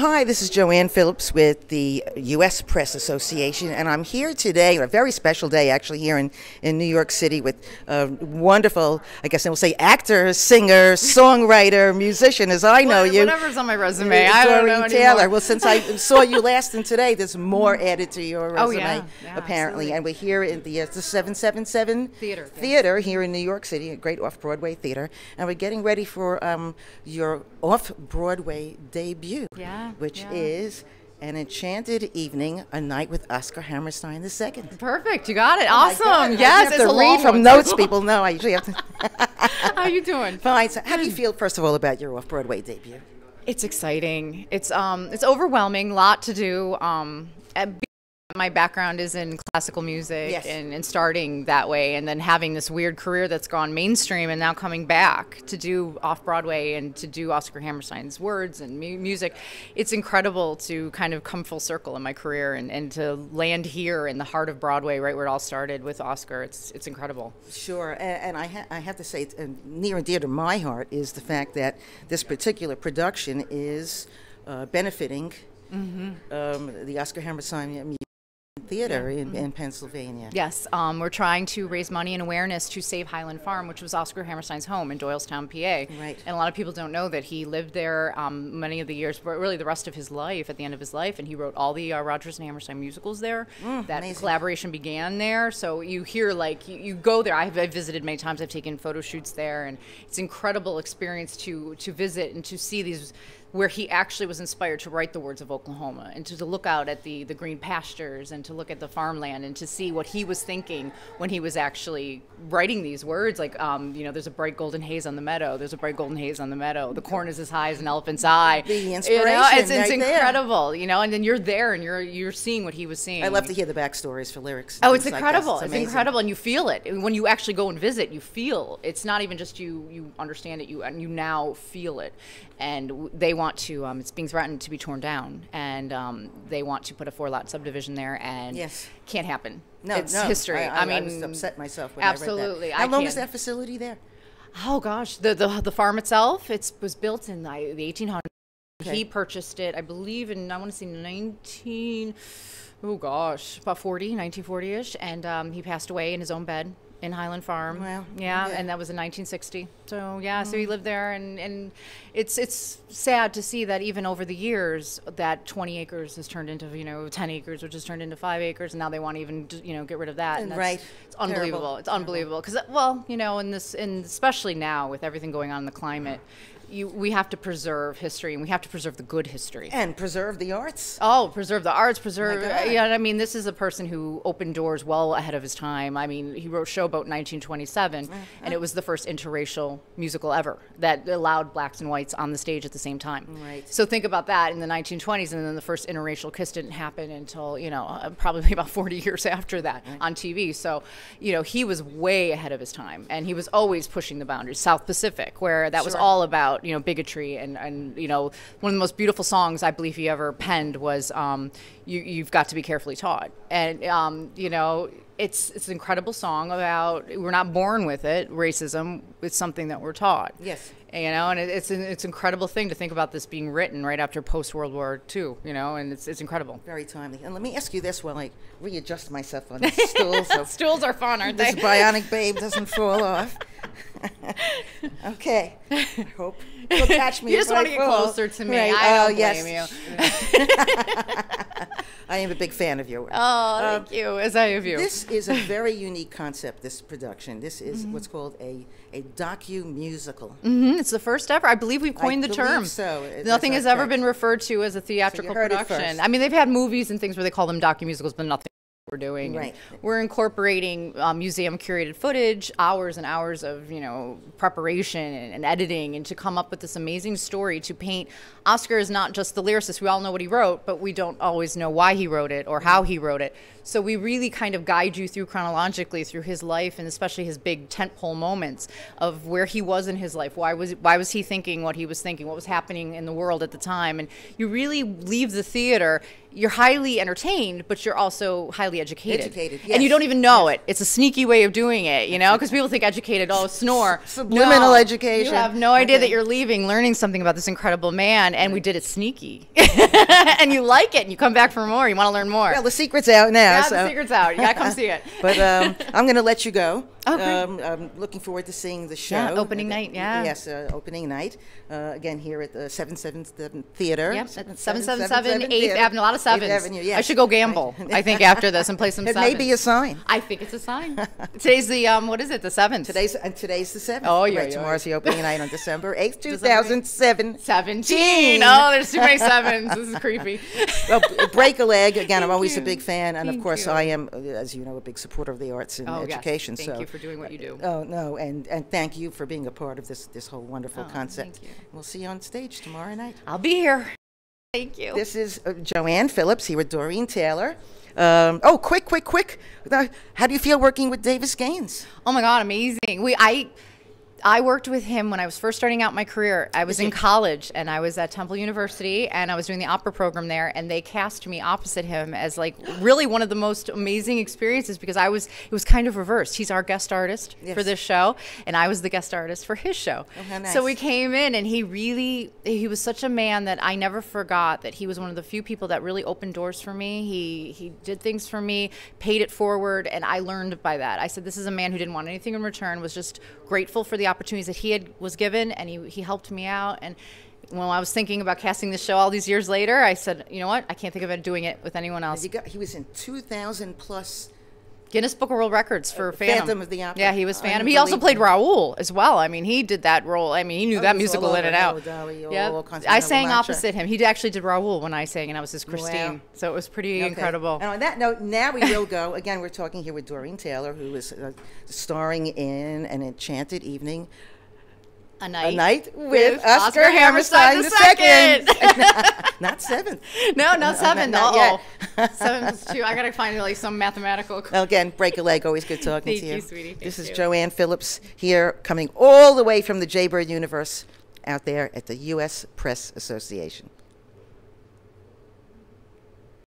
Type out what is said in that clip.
Hi, this is Joanne Phillips with the U.S. Press Association, and I'm here today, a very special day actually, here in New York City with a wonderful, I guess I will say, actor, singer, songwriter, musician, as I know you. Whatever's on my resume, I don't know Doreen Taylor. Well, since I saw you last and today, there's more added to your resume, yeah, apparently. absolutely. And we're here in the 777 Theater here in New York City, a great Off-Broadway theater, and we're getting ready for your Off-Broadway debut. Which is An Enchanted Evening, A Night with Oscar Hammerstein II. Perfect, you got it. Awesome. Yes, I have to read from notes. People know I usually have to. How you doing? Fine. So how do you feel, first of all, about your Off-Broadway debut? It's exciting. It's overwhelming. A lot to do. My background is in classical music, yes, and starting that way, and then having this weird career that's gone mainstream, and now coming back to do Off-Broadway and to do Oscar Hammerstein's words and music. It's incredible to kind of come full circle in my career and to land here in the heart of Broadway, right where it all started with Oscar. It's incredible. Sure, and I have to say, near and dear to my heart is the fact that this particular production is benefiting the Oscar Hammerstein Theater in Pennsylvania. Yes, we're trying to raise money and awareness to save Highland Farm, which was Oscar Hammerstein's home in Doylestown, PA. Right. And a lot of people don't know that he lived there many of the years, but really the rest of his life, at the end of his life, and he wrote all the Rodgers and Hammerstein musicals there. That amazing. Collaboration began there, so you hear, like, you go there. I've visited many times. I've taken photo shoots there, and it's an incredible experience to visit and to see these, where he actually was inspired to write the words of Oklahoma, and to look out at the green pastures, and to look at the farmland, and to see what he was thinking when he was actually writing these words. Like, there's a bright golden haze on the meadow. There's a bright golden haze on the meadow. The corn is as high as an elephant's eye. The inspiration, it's right incredible, there. And then you're there, and you're seeing what he was seeing. I love to hear the backstories for lyrics. Oh, it's incredible. Like it's incredible, and you feel it. When you actually go and visit, you feel. It's not even just you understand it, you now feel it. And they want to, it's being threatened to be torn down, and they want to put a 4-lot subdivision there, and can't happen. No, it's history. I mean, I was upset myself when I read that. Absolutely. How long is that facility there? Oh gosh, the farm itself, was built in the 1800s. Okay. He purchased it, I believe, in, I want to say 1940-ish, and he passed away in his own bed in Highland Farm. Wow. Yeah, and that was in 1960. So yeah, so he lived there, and it's sad to see that even over the years that 20 acres has turned into 10 acres, which has turned into 5 acres, and now they want to even get rid of that. And right. It's unbelievable. Terrible. It's unbelievable because and especially now with everything going on in the climate. We have to preserve history, and we have to preserve the good history. And preserve the arts. Oh, preserve the arts, preserve... I mean, this is a person who opened doors well ahead of his time. I mean, he wrote Showboat in 1927, and it was the first interracial musical ever that allowed blacks and whites on the stage at the same time. Right. So think about that in the 1920s, and then the first interracial kiss didn't happen until, probably about 40 years after that on TV. So, he was way ahead of his time, and he was always pushing the boundaries. South Pacific, where that was all about bigotry, and one of the most beautiful songs I believe he ever penned was You've Got to Be Carefully Taught. And it's an incredible song about, we're not born with it, racism. It's something that we're taught. Yes. And it's an incredible thing to think about this being written right after post-World War II, and it's incredible. Very timely. And let me ask you this while I readjust myself on the stool. So stools are fun, aren't they? This bionic babe doesn't fall off. Okay. I hope you'll catch me. You just want to get closer to me. Right. I don't blame you. I am a big fan of your work. Oh, thank you, as I have you. This is a very unique concept, this production. This is what's called a docu-musical. It's the first ever. I believe we've coined the term. So. Nothing has ever been referred to as a theatrical production. I mean, they've had movies and things where they call them docu-musicals, but nothing we're doing. Right. We're incorporating museum curated footage, hours and hours of preparation and editing, and to come up with this amazing story to paint. Oscar is not just the lyricist. We all know what he wrote, but we don't always know why he wrote it or how he wrote it. So we really kind of guide you through chronologically through his life, and especially his big tentpole moments of where he was in his life. Why was he thinking what he was thinking? What was happening in the world at the time? And you really leave the theater. You're highly entertained, but you're also highly educated. Yes. And you don't even know it. It's a sneaky way of doing it, you know, because people think educated, oh, snore. Subliminal education. You have no idea that you're leaving learning something about this incredible man, and we did it sneaky. And you like it, and you come back for more. You want to learn more. Well, the secret's out now. Yeah, the secret's out. You got to come see it. But I'm going to let you go. Okay. I'm looking forward to seeing the show. Yeah, opening night, yeah. Yes, opening night. Again, here at the 777 Theater. Yep, 777 8th Avenue. A lot of sevens. 8th Avenue, yes. I should go gamble, I think, after this and play some It sevens. may be a sign. I think it's a sign. Today's the, what is it, the 7th? Today's the 7th. Oh, yeah. Right, tomorrow's the opening night on December 8th, 2007. 17. Oh, there's too many sevens. This is creepy. Well, break a leg. Again, I'm always you. a big fan. And, of Thank course, you. I am, as you know, a big supporter of the arts and education. Yes. Thank you for doing what you do. Oh, no, and thank you for being a part of this whole wonderful concept. Thank you. We'll see you on stage tomorrow night. I'll be here. Thank you. This is Joanne Phillips here with Doreen Taylor. Quick. How do you feel working with Davis Gaines? Oh, my God, amazing. I worked with him when I was first starting out my career. I was in college, and I was at Temple University, and I was doing the opera program there, and they cast me opposite him as like really one of the most amazing experiences because it was kind of reversed. He's our guest artist for this show, and I was the guest artist for his show. Oh, how nice. So we came in, and he was such a man that I never forgot that he was one of the few people that really opened doors for me. He did things for me, paid it forward, and I learned by that. I said, this is a man who didn't want anything in return, was just grateful for the opportunities that he was given, and he helped me out. And when I was thinking about casting this show all these years later, I said, you know what? I can't think of doing it with anyone else. He was in 2,000 plus Guinness Book of World Records for Phantom of the Opera. Yeah, he was Phantom. He also played Raoul as well. I mean, he did that role. I mean, he knew that musical in and out. Dolly, I sang opposite him. He actually did Raoul when I sang, and I was his Christine. Wow. So it was pretty incredible. And on that note, now we will go. Again, we're talking here with Doreen Taylor, who is starring in An Enchanted Evening. A night with Oscar Hammerstein II. Not 7th. No, not 7th. Not yet. 7th is 2. I got to find like some mathematical. Again, break a leg. Always good talking to you. Thank you, sweetie. This is Joanne Phillips here, coming all the way from the Jaybird universe out there at the U.S. Press Association.